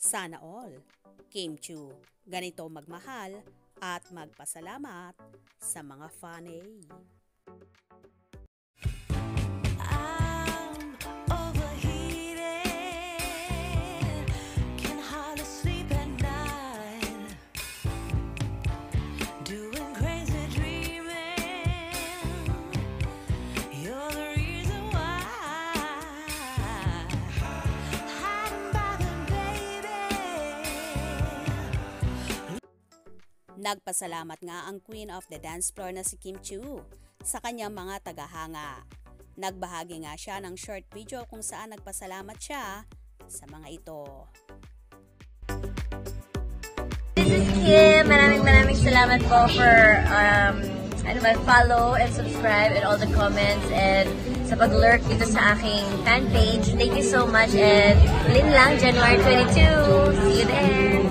Sana all. Kim Chu, ganito magmahal at magpasalamat sa mga fanay. Nagpasalamat nga ang Queen of the Dance Floor na si Kim Chu sa kanyang mga tagahanga. Nagbahagi nga siya ng short video kung saan nagpasalamat siya sa mga ito. This is Kim. Maraming salamat po for follow and subscribe and all the comments and sa pag-lurk dito sa aking fan page. Thank you so much and Lin lang, January 22. See you there.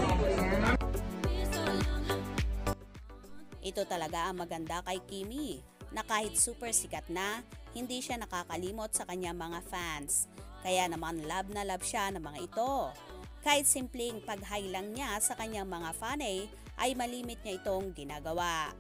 Ito talaga ang maganda kay Kimi, na kahit super sikat na, hindi siya nakakalimot sa kanyang mga fans. Kaya naman love na love siya ng mga ito. Kahit simpleng pag-hi lang niya sa kanyang mga fanay, ay malimit niya itong ginagawa.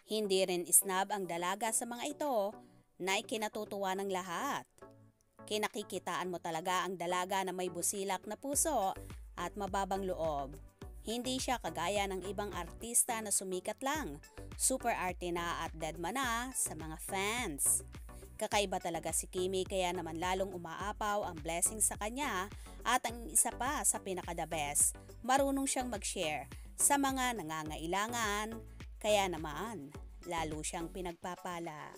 Hindi rin isnab ang dalaga sa mga ito na ikinatutuwa ng lahat. Kinakikitaan mo talaga ang dalaga na may busilak na puso at mababang loob. Hindi siya kagaya ng ibang artista na sumikat lang, super arte na at deadma na sa mga fans. Kakaiba talaga si Kimi kaya naman lalong umaapaw ang blessing sa kanya at ang isa pa sa pinaka-the best, marunong siyang mag-share sa mga nangangailangan. Kaya naman, lalo siyang pinagpapala.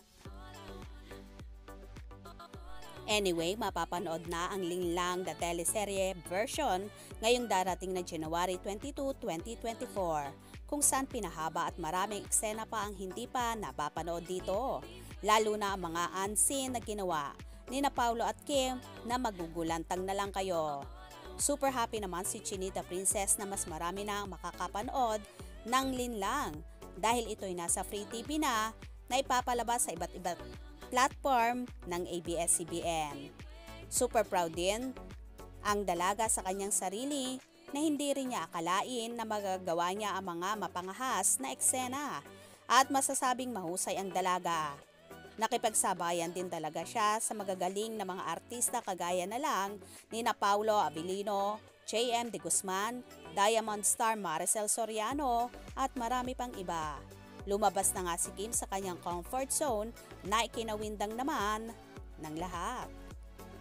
Anyway, mapapanood na ang Linlang the teleserye version ngayong darating na January 22, 2024, kung saan pinahaba at maraming eksena pa ang hindi pa napapanood dito. Lalo na ang mga unseen na ginawa ni na Paulo at Kim na magugulantang na lang kayo. Super happy naman si Chinita Princess na mas marami na makakapanood ng Linlang dahil ito'y nasa free TV na ipapalabas sa iba't ibang platform ng ABS-CBN. Super proud din ang dalaga sa kanyang sarili na hindi rin niya akalain na magagawa niya ang mga mapangahas na eksena at masasabing mahusay ang dalaga. Nakipagsabayan din talaga siya sa magagaling na mga artista kagaya na lang ni na Paulo Abilino, J.M. De Guzman, Diamond Star Maricel Soriano at marami pang iba. Lumabas na nga si Kim sa kanyang comfort zone na ikinawindang naman ng lahat.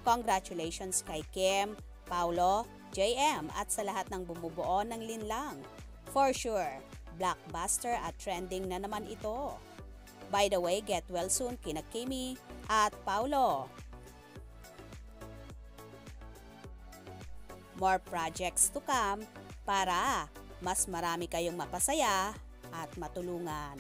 Congratulations kay Kim, Paulo, JM at sa lahat ng bumubuo ng Linlang. For sure, blockbuster at trending na naman ito. By the way, get well soon kina Kimi at Paulo. More projects to come para mas marami kayong mapasaya at matulungan.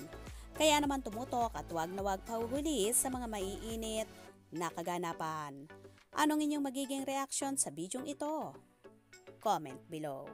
Kaya naman tumutok at wag na wag pahuhuli sa mga maiinit na kaganapan. Anong inyong magiging reaction sa bidyong ito? Comment below.